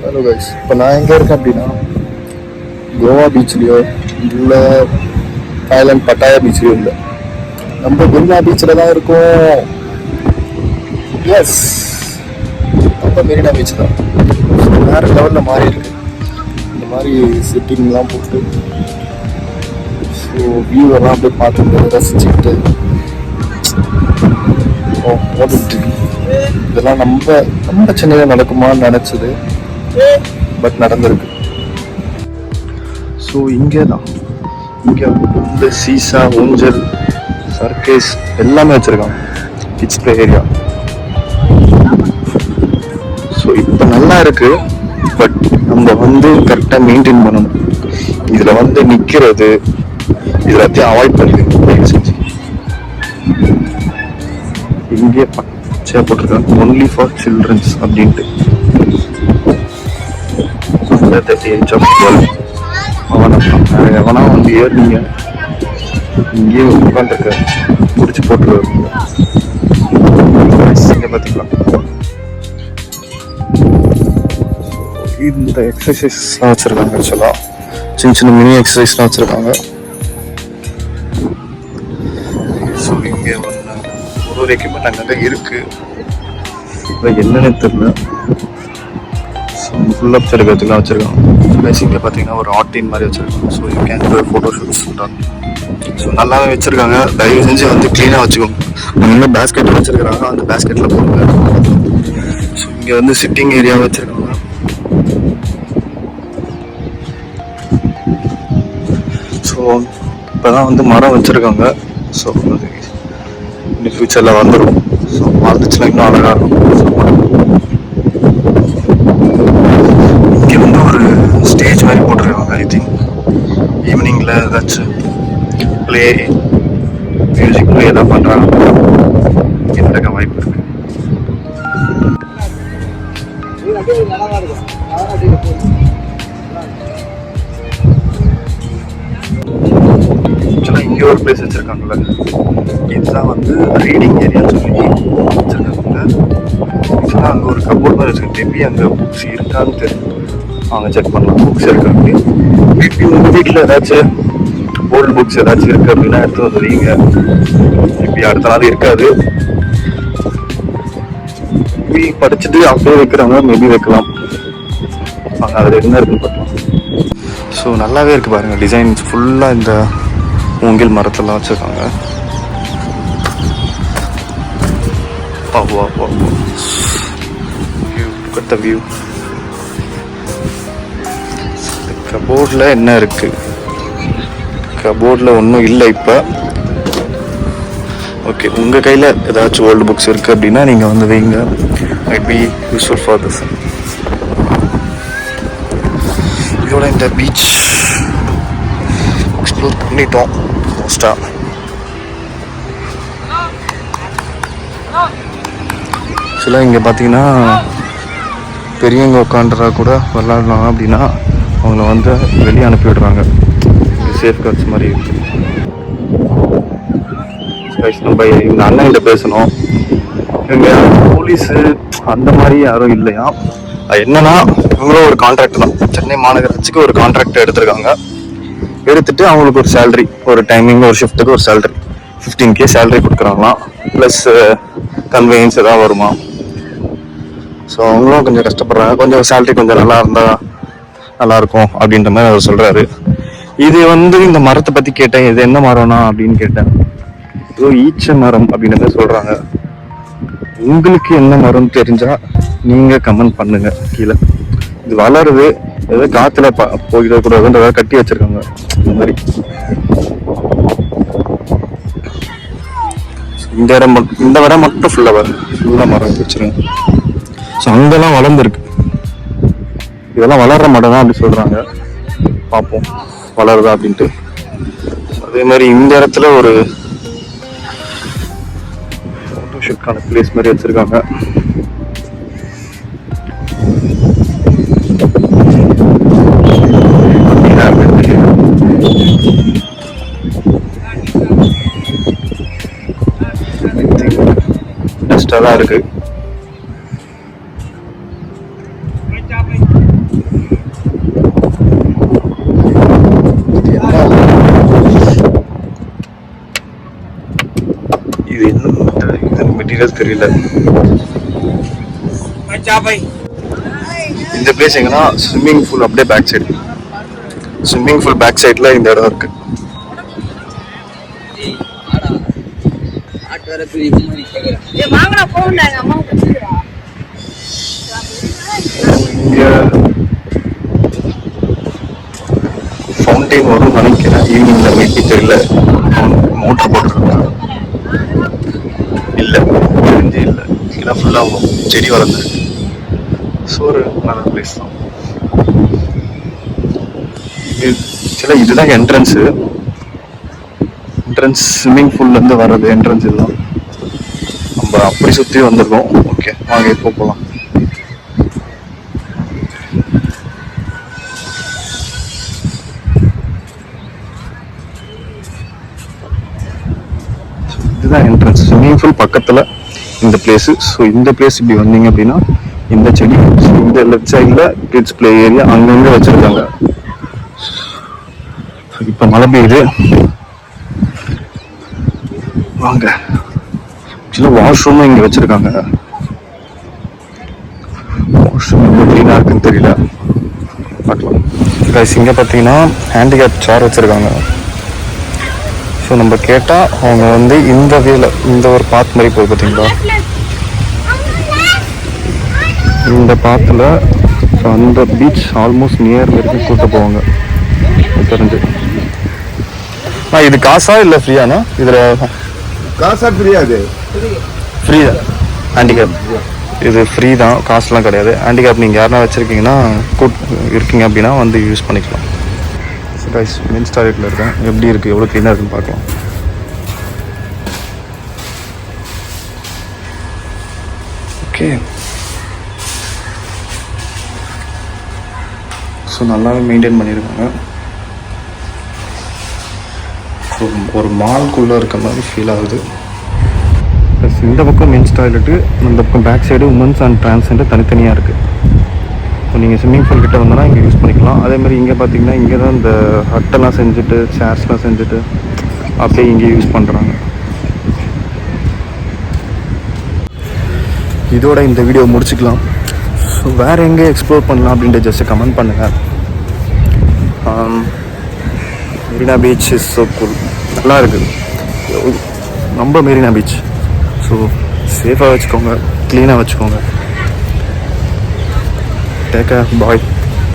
Hello guys, இப்போ நான் எங்கே இருக்கேன் அப்படின்னா கோவா பீச்லேயோ இல்லை தாய்லாந்து பட்டாயா பீச்லேயோ இல்லை, நம்ம மெரினா பீச்சில் தான் இருக்கோம். எஸ், நம்ம மெரினா பீச் தான். வேறு லெவலில் மாறி இருக்கு. இந்த மாதிரி செட்டிங்லாம் போட்டு ஸோ வியூவெல்லாம் அப்படியே பார்த்துட்டு ரசிச்சுக்கிட்டு ஓடிட்டு இதெல்லாம் நம்ம சென்னையில் நடக்குமான்னு நினச்சது, பட் நடந்திருக்கு. ஸோ இங்கே தான், இங்கே இந்த சீசா, ஊஞ்சல், சர்க்கஸ் எல்லாமே வச்சுருக்காங்க, கிட்ஸ் ப்ளே ஏரியா. ஸோ இப்போ நல்லா இருக்கு, பட் நம்ம கரெக்டாக மெயின்டைன் பண்ணணும். இதில் நிற்கிறது எல்லாத்தையும் அவாய்ட் பண்ணிக்கணும் செஞ்சு. இங்கே பச்சையாக போட்டிருக்காங்க ஒன்லி ஃபார் சில்ட்ரன்ஸ் அப்படின்ட்டு. எவனா ஏறினீங்க இங்கேயே உட்காந்துருக்க பிடிச்சி போட்டுருவாரு. பார்த்துக்கலாம், இந்த எக்ஸசைஸ்லாம் வச்சுருக்காங்க. ஆக்சுவலாக சின்ன சின்ன மினி எக்ஸசைஸ்லாம் வச்சுருக்காங்க. ஸோ இங்கே ஒரு எக்யூப்மெண்ட் அங்கங்கே இருக்குது, என்னன்னு தெரியல. ஃபுல்லப் எடுக்கிறதுக்குலாம் வச்சுருக்காங்க. பேசிக்கில் பார்த்தீங்கன்னா ஒரு ஆர்டின் மாதிரி வச்சுருக்காங்க. So you can do photo shoots சொல்கிறாங்க. ஸோ நல்லாவே வச்சுருக்காங்க. தயவு செஞ்சு க்ளீனாக வச்சுக்கோங்க. அங்கே பேஸ்கெட் வச்சுருக்காங்க, அந்த பேஸ்கெட்டில் போடுங்க. ஸோ இங்கே சிட்டிங் ஏரியா வச்சுருக்காங்க. ஸோ இப்போ தான் மரம் வச்சுருக்காங்க. ஸோ இன்னும் ஃபியூச்சரில் வந்துடும். ஸோ வந்துச்சுன்னா இன்னும் அழகாக இருக்கும். இங்கே ஒரு ஸ்டேஜ் மாதிரி போட்டிருக்காங்க. ஐ திங்க் ஈவினிங்கில் ஏதாச்சும் ப்ளே, மியூசிக் ப்ளே எதாவது பண்ணுறாங்க. நடக்க வாய்ப்பு இருக்கு. ஆக்சுவலாக இங்கே ஒரு பிளேஸ் வச்சுருக்காங்கல்ல, இதுதான் ரீடிங் ஏரியான்னு சொல்லி வச்சுருக்காங்க. ஆக்சுவலாக அங்கே ஒரு கபோர்ட் மாதிரி வச்சுருக்காங்க. மேபி அங்கே புக்ஸ் இருக்கான்னு தெரியும், அவங்க செக் பண்ணலாம். புக்ஸ் இருக்காங்க. மேபி உங்கள் வீட்டில் ஏதாச்சும் ஓல்டு புக்ஸ் ஏதாச்சும் இருக்குது அப்படின்னா எடுத்து வந்துடுவீங்க. மேபி அடுத்த நாள் இருக்காது, மேபி படிச்சுட்டு அப்படியே வைக்கிறவங்க மேபி வைக்கலாம். அவங்க அதில் என்ன இருக்குன்னு பார்க்கலாம். ஸோ நல்லாவே இருக்குது பாருங்கள், டிசைன்ஸ் ஃபுல்லாக இந்த மூங்கில் மரத்தெல்லாம் வச்சுருக்காங்க. வியூ கபோர்டில் என்ன இருக்குது? கபோர்டில் ஒன்றும் இல்லை இப்போ. ஓகே, உங்கள் கையில் ஏதாச்சும் ஓல்டு புக்ஸ் இருக்குது அப்படின்னா நீங்கள் வைங்க. Might be useful for this. இதோட இந்த பீச் எக்ஸ்ப்ளோர் பண்ணிட்டோம் மோஸ்ட்டாக. ஆக்சுவலாக இங்கே பார்த்தீங்கன்னா பெரியவங்க உட்காந்துறா கூட விளாடலாம் அப்படின்னா அவங்கள வெளியே அனுப்பி விடுறாங்க. இங்கே சேஃப் கார்ட்ஸ் மாதிரி இருக்குது. நம்ம இந்த அண்ணன்கிட்ட பேசணும். இங்கே போலீஸு அந்த மாதிரி யாரும் இல்லையா. என்னன்னா இவங்களும் ஒரு கான்ட்ராக்ட் தான், சென்னை மாநகராட்சிக்கு ஒரு கான்ட்ராக்ட் எடுத்திருக்காங்க. எடுத்துட்டு அவங்களுக்கு ஒரு சேலரி, ஒரு டைமிங், ஒரு ஷிஃப்ட்டுக்கு ஒரு சேலரி 15K சேலரி கொடுக்குறாங்களாம். ப்ளஸ் கன்வீனியன்ஸ் எதாவது வருமா. ஸோ அவங்களும் கொஞ்சம் கஷ்டப்படுறாங்க. கொஞ்சம் சேலரி கொஞ்சம் நல்லா இருந்தால் நல்லாயிருக்கும் அப்படின்ற மாதிரி அவர் சொல்கிறாரு. இது இந்த மரத்தை பற்றி கேட்டேன், இது என்ன மரம்னா அப்படின்னு கேட்டேன். ஏதோ ஈச்ச மரம் அப்படின்னு மாதிரி சொல்கிறாங்க. உங்களுக்கு என்ன மரம் தெரிஞ்சால் நீங்கள் கமெண்ட் பண்ணுங்க கீழே. இது வளருது, ஏதோ காற்றுல போயிடக்கூடாதுன்றத கட்டி வச்சுருக்காங்க இந்த மாதிரி. இந்த இடம் மட்டும் ஃபுல்லாக மரம் வச்சுருங்க. ஸோ அங்கெல்லாம் வளர்ந்துருக்கு. இதெல்லாம் வளர்ற மரம் தான் அப்படி சொல்கிறாங்க. பார்ப்போம் வளருதா அப்படின்ட்டு. அதே மாதிரி இந்த இடத்துல ஒரு ஃபோட்டோஷூட்கான பிளேஸ் மாதிரி வச்சுருக்காங்க. டஸ்டாக தான் இருக்குது. இன்டீரியர் தெரியல. இந்த பிளேஸ் எங்கன்னா ஸ்விம்மிங் பூல் அப்படியே back side. Swimming pool back சைடில் இந்த இடம் இருக்கு. ஃபவுண்டைன் வரும் நினைக்கிறேன். ஈவினிங்ல மேபி தெரியல. மோட்டர் போட்டுருக்காங்க. இல்லை தெரிஞ்சு இல்லை. இதெல்லாம் ஃபுல்லாக செடி வளர்ந்துருக்கு. ஸோ ஒரு நல்ல பிளேஸ் தான். இதுதான் என்ட்ரன்ஸு. என்ட்ரன்ஸ் ஸ்விம்மிங் பூல்லேருந்து வர்றது என்ட்ரன்ஸ் இதுதான். நம்ம அப்படி சுற்றி வந்திருக்கோம். ஓகே வாங்க இப்போ போகலாம். இதுதான் என்ட்ரன்ஸ். ஸ்விம்மிங் பூல் பக்கத்தில் இந்த பிளேஸு. ஸோ இந்த பிளேஸ் இப்படி வந்தீங்க அப்படின்னா இந்த செடி, இந்த லெஃப்ட் சைடில் கிட்ஸ் பிளே ஏரியா அங்கங்கே வச்சுருக்காங்க. இப்போ மழை பெய்யுது. வாங்க. ஆக்சுவலாக வாஷ்ரூமும் இங்கே வச்சுருக்காங்க. வாஷ்ரூம் எவ்வளோ க்ளீனாக இருக்குன்னு தெரியல, பார்க்கலாம். கைஸ் இங்கே பார்த்தீங்கன்னா ஹேண்டிகேப் சேர் வச்சுருக்காங்க. ஸோ நம்ம கேட்டால் அவங்க வந்து இந்த வேல இந்த ஒரு பாத் மாதிரி போய் பார்த்தீங்களா, இந்த பாத்தில் அந்த பீச் ஆல்மோஸ்ட் நியர் வரைக்கும் கூட்ட போவாங்க தெரிஞ்சு. இது காசா இல்லை ஃப்ரீயாண்ணா? இதில் காசா ஃப்ரீயா? அது ஃப்ரீ தான். ஹேண்டிகேப் இது ஃப்ரீ தான், காசுலாம் கிடையாது. ஹேண்டிகேப் நீங்கள் யாருனா வச்சுருக்கீங்கன்னா இருக்கீங்க அப்படின்னா வந்து யூஸ் பண்ணிக்கலாம். கைஸ் மென்ஸ் டாய்லெட்டில் இருக்கேன். எப்படி இருக்குது, எவ்வளோ க்ளீனாக இருக்குன்னு பார்க்கலாம். ஓகே ஸோ நல்லாவே மெயின்டைன் பண்ணியிருக்காங்க. ஸோ ஒரு மால்குள்ளே இருக்க மாதிரி ஃபீல் ஆகுது. ப்ளஸ் இந்த பக்கம் மென்ஸ் டாய்லெட்டு, இந்த பக்கம் back side women's and transgender தனித்தனியாக இருக்குது. ஸோ நீங்கள் ஸ்விம்மிங் பூல் கிட்டே வந்தோன்னா இங்கே யூஸ் பண்ணிக்கலாம். அதேமாதிரி இங்கே பார்த்தீங்கன்னா இங்கே தான் இந்த ஹட்டெல்லாம் செஞ்சுட்டு சேர்ஸ்லாம் செஞ்சுட்டு அப்படியே இங்கே யூஸ் பண்ணுறாங்க. இதோட இந்த வீடியோ முடிச்சுக்கலாம். ஸோ வேறு எங்கே எக்ஸ்ப்ளோர் பண்ணலாம் அப்படின்ட்டு ஜஸ்ட்டு கமெண்ட் பண்ணுங்கள். Marina beach is so cool, நல்லா இருக்குது நம்ம மெரினா பீச். ஸோ சேஃபாக வச்சுக்கோங்க, க்ளீனாக வச்சுக்கோங்க. டேக் கேர், பாய்.